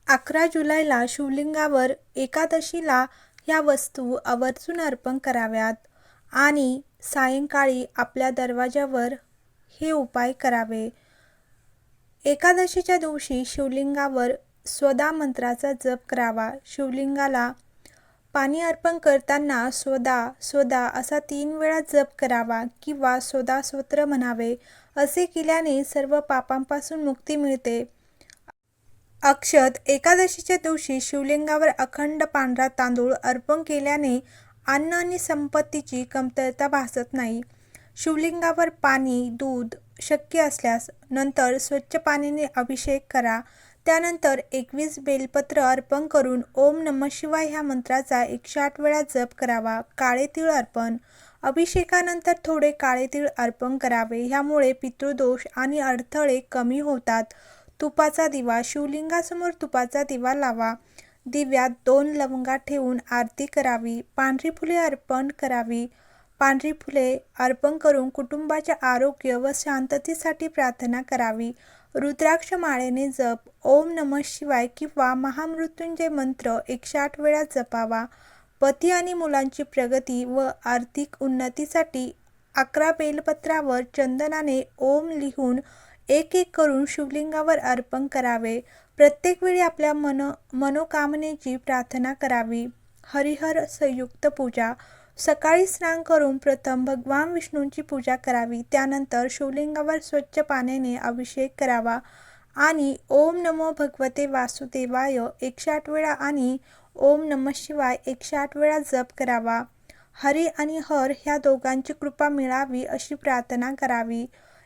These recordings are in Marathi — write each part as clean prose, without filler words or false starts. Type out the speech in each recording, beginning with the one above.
11 जुलैला शिवलिंगावर एकादशीला ह्या वस्तू आवर्जून अर्पण कराव्यात आणि सायंकाळी आपल्या दरवाजावर हे उपाय करावे. एकादशीच्या दिवशी शिवलिंगावर स्वधा मंत्राचा जप करावा. शिवलिंगाला पाणी अर्पण करताना स्वधा स्वधा असा 3 वेळा जप करावा किंवा स्वधा स्तोत्र म्हणावे. असे केल्याने सर्व पापांपासून मुक्ती मिळते. अक्षत एकादशीच्या दिवशी शिवलिंगावर अखंड पांढरा तांदूळ अर्पण केल्याने अन्न आणि संपत्तीची कमतरता भासत नाही. शिवलिंगावर पाणी, दूध शक्य असल्यास नंतर स्वच्छ पाण्याने अभिषेक करा. त्यानंतर 21 बेलपत्र अर्पण करून ओम नमः शिवाय ह्या मंत्राचा 108 वेळा जप करावा. काळे तीळ अर्पण अभिषेकानंतर थोडे काळे तीळ अर्पण करावे. ह्यामुळे पितृदोष आणि अडथळे कमी होतात. तुपाचा दिवा शिवलिंगासमोर तुपाचा दिवा लावा. दिव्यात 2 लवंगा ठेवून आरती करावी. पांढरी फुले अर्पण करावी. पांढरी फुले अर्पण करून कुटुंबाच्या आरोग्य व शांततेसाठी प्रार्थना करावी. रुद्राक्ष माळेने जप ओम नमः शिवाय किंवा महामृत्युंजय मंत्र 108 वेळा जपावा. पती आणि मुलांची प्रगती व आर्थिक उन्नतीसाठी 11 बेलपत्रावर चंदनाने ओम लिहून एक करून शिवलिंगावर अर्पण करावे. प्रत्येक वेळी आपल्या मनोकामनेची प्रार्थना करावी. हरिहर संयुक्त पूजा सकाळी स्नान करून प्रथम भगवान विष्णूंची पूजा करावी. त्यानंतर शिवलिंगावर स्वच्छ पाण्याने अभिषेक करावा आणि ओम नमो भगवते वासुदेवाय 108 वेळा आणि ओम नमः शिवाय 108 वेळा जप करावा. हरी आणि हर ह्या दोघांची कृपा मिळावी अशी प्रार्थना करावी.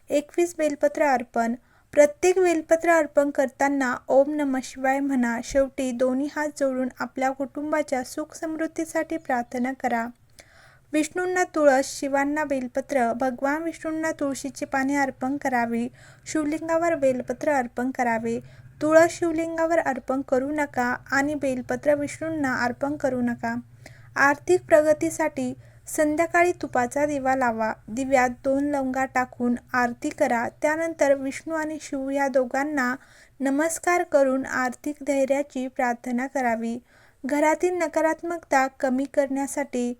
21 बेलपत्र अर्पण प्रत्येक बेलपत्र अर्पण करताना ओम नमः शिवाय म्हणा. शेवटी दोन्ही हात जोडून आपल्या कुटुंबाच्या सुख समृद्धीसाठी प्रार्थना करा. विष्णूंना तुळस, शिवांना बेलपत्र, भगवान विष्णूंना तुळशीची पाने अर्पण करावी. शिवलिंगावर बेलपत्र अर्पण करावे. तुळस शिवलिंगावर अर्पण करू नका आणि बेलपत्र विष्णूंना अर्पण करू नका. आर्थिक प्रगतीसाठी संध्याकाळी तुपाचा दिवा लावा. दिव्यात 2 लवंगा टाकून आरती करा. त्यानंतर विष्णू आणि शिव या दोघांना नमस्कार करून आर्थिक धैर्याची प्रार्थना करावी. घरातील नकारात्मकता कमी करण्यासाठी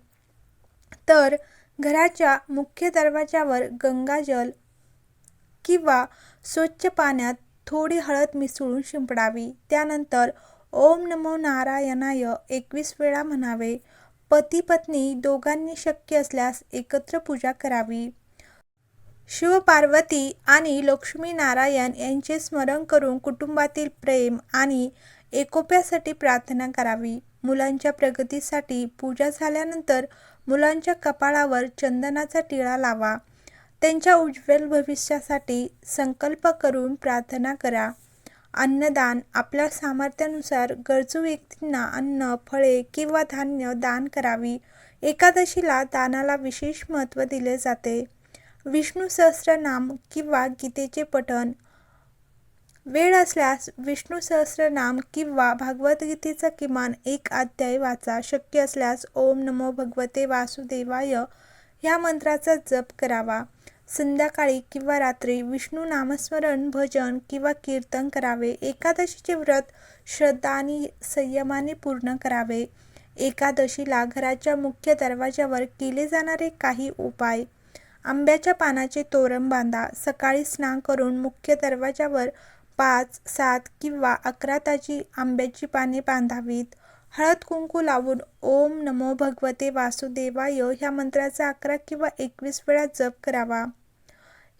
तर घराच्या मुख्य दरवाजावर गंगाजल किंवा स्वच्छ पाण्यात थोडी हळद मिसळून शिंपडावी. त्यानंतर ओम नमो नारायणाय 21 वेळा म्हणावे. पती पत्नी दोघांनी शक्य असल्यास एकत्र पूजा करावी. शिव पार्वती आणि लक्ष्मी नारायण यांचे स्मरण करून कुटुंबातील प्रेम आणि एकोप्यासाठी प्रार्थना करावी. मुलांच्या प्रगतीसाठी पूजा झाल्यानंतर मुलांच्या कपाळावर चंदनाचा टिळा लावा. त्यांच्या उज्ज्वल भविष्यासाठी संकल्प करून प्रार्थना करा. अन्नदान आपल्या सामर्थ्यानुसार गरजू व्यक्तींना अन्न, फळे किंवा धान्य दान करावी. एकादशीला दानाला विशेष महत्त्व दिले जाते. विष्णू सहस्त्रनाम किंवा गीतेचे पठण वेळ असल्यास विष्णू सहस्त्रनाम किंवा भगवद्गीतेचा किमान 1 अध्याय वाचा. शक्य असल्यास ओम नमो भगवते वासुदेवाय ह्या मंत्राचा जप करावा. संध्याकाळी किंवा रात्री विष्णू नामस्मरण, भजन किंवा कीर्तन करावे. एकादशीचे व्रत श्रद्धा आणि संयमाने पूर्ण करावे. एकादशीला घराच्या मुख्य दरवाजावर केले जाणारे काही उपाय. आंब्याच्या पानाचे तोरण बांधा. सकाळी स्नान करून मुख्य दरवाजावर 5, 7 किंवा 11 ताजी आंब्याची पाने बांधावीत. हळद कुंकू लावून ओम नमो भगवते वासुदेवाय ह्या मंत्राचा 11 किंवा 21 वेळा जप करावा.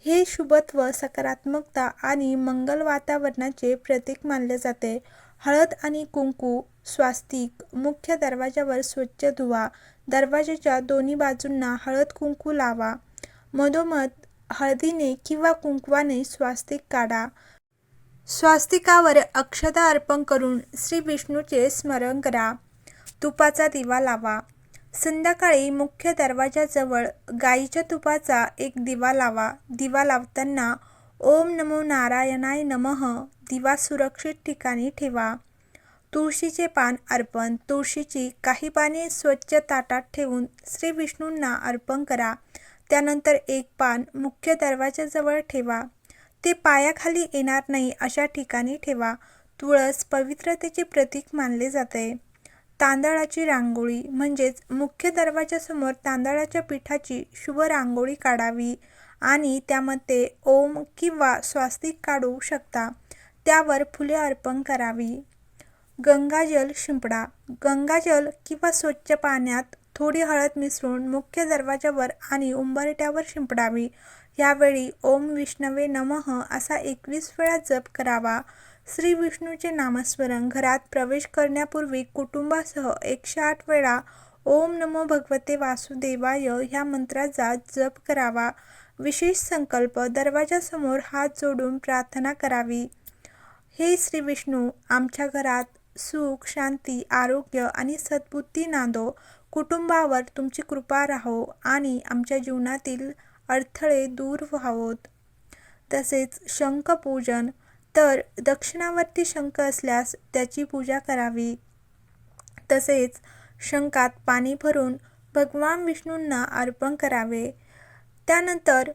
हे शुभत्व, सकारात्मकता आणि मंगल वातावरणाचे प्रतीक मानले जाते. हळद आणि कुंकू स्वास्तिक मुख्य दरवाजावर स्वच्छ धुवा. दरवाजाच्या दोन्ही बाजूंना हळद कुंकू लावा. मधोमध हळदीने किंवा कुंकवाने स्वास्तिक काढा. स्वास्तिकावर अक्षता अर्पण करून श्री विष्णूचे स्मरण करा. तुपाचा दिवा लावा. संध्याकाळी मुख्य दरवाजाजवळ गाईच्या तुपाचा एक दिवा लावा. दिवा लावताना ओम नमो नारायणाय नमः दिवा सुरक्षित ठिकाणी ठेवा. तुळशीचे पान अर्पण तुळशीची काही पाने स्वच्छ ताटात ठेवून श्री विष्णूंना अर्पण करा. त्यानंतर एक पान मुख्य दरवाजाजवळ ठेवा. ते पायाखाली येणार नाही अशा ठिकाणी ठेवा. तुळस पवित्रतेचे प्रतीक मानले जाते. तांदळाची रांगोळी म्हणजेच मुख्य दरवाजासमोर तांदळाच्या पिठाची शुभ रांगोळी काढावी आणि त्यामध्ये ओम किंवा स्वास्तिक काढू शकता. त्यावर फुले अर्पण करावी. गंगाजल शिंपडा. गंगाजल किंवा स्वच्छ पाण्यात थोडी हळद मिसळून मुख्य दरवाजावर आणि उंबरठ्यावर शिंपडावी. यावेळी ओम विष्णवे नमः असा 21 वेळा जप करावा. श्री विष्णूचे नामस्मरण. घरात प्रवेश करण्यापूर्वी कुटुंबासह 108 वेळा ओम नमो भगवते वासुदेवाय ह्या मंत्राचा जप करावा. विशेष संकल्प. दरवाजासमोर हात जोडून प्रार्थना करावी. हे श्री विष्णू, आमच्या घरात सुख, शांती, आरोग्य आणि सद्बुद्धी नांदो. कुटुंबावर तुमची कृपा राहो आणि आमच्या जीवनातील अडथळे दूर व्हावोत. तसेच शंखपूजन. तर दक्षिणावर्ती शंख असल्यास त्याची पूजा करावी. तसेच शंखात पाणी भरून भगवान विष्णूंना अर्पण करावे. त्यानंतर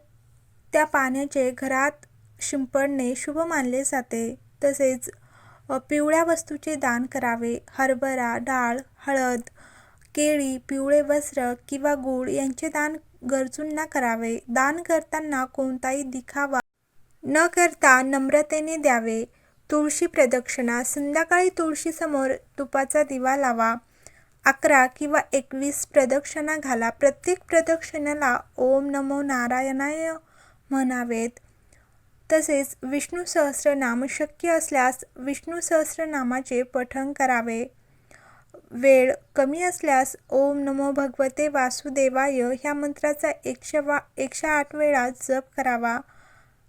त्या पाण्याचे घरात शिंपडणे शुभ मानले जाते. तसेच पिवळ्या वस्तूचे दान करावे. हरभरा डाळ, हळद, केळी, पिवळे वस्त्र किंवा गूळ यांचे दान गरजूंना करावे. दान करताना कोणताही दिखावा न करता नम्रतेने द्यावे. तुळशी प्रदक्षिणा. संध्याकाळी तुळशीसमोर तुपाचा दिवा लावा. 11 किंवा 21 प्रदक्षिणा घाला. प्रत्येक प्रदक्षिणेला ओम नमो नारायणाय म्हणावेत. तसेच विष्णू सहस्रनाम शक्य असल्यास विष्णू सहस्रनामाचे पठण करावे. वेळ कमी असल्यास ओम नमो भगवते वासुदेवाय ह्या मंत्राचा 108 वेळा जप करावा.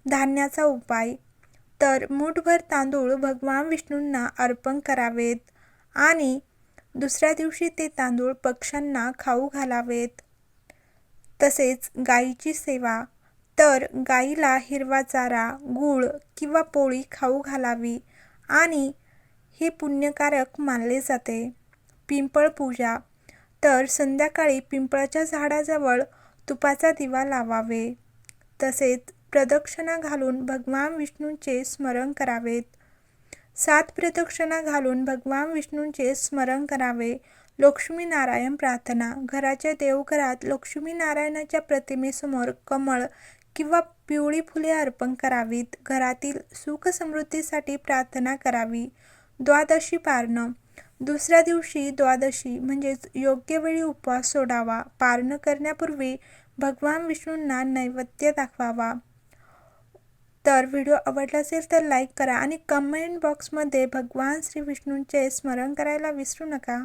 धान्याचा उपाय. तर मूठभर तांदूळ भगवान विष्णूंना अर्पण करावेत आणि दुसऱ्या दिवशी ते तांदूळ पक्ष्यांना खाऊ घालावेत. तसेच गायीची सेवा. तर गायीला हिरवा चारा, गूळ किंवा पोळी खाऊ घालावी आणि हे पुण्यकारक मानले जाते. पिंपळ पूजा. तर संध्याकाळी पिंपळाच्या झाडाजवळ तुपाचा दिवा लावावे. तसेच प्रदक्षिणा घालून भगवान विष्णूंचे स्मरण करावेत. 7 प्रदक्षिणा घालून भगवान विष्णूंचे स्मरण करावे. लक्ष्मीनारायण प्रार्थना. घराच्या देवघरात लक्ष्मीनारायणाच्या प्रतिमेसमोर कमळ किंवा पिवळी फुले अर्पण करावीत. घरातील सुख समृद्धीसाठी प्रार्थना करावी. द्वादशी पारणं. दुसऱ्या दिवशी द्वादशी म्हणजेच योग्य वेळी उपवास सोडावा. पारणं करण्यापूर्वी भगवान विष्णूंना नैवेद्य दाखवावा. तर व्हिडिओ आवडला असेल तर लाईक करा आणि कमेंट बॉक्समध्ये भगवान श्री विष्णूंचे स्मरण करायला विसरू नका.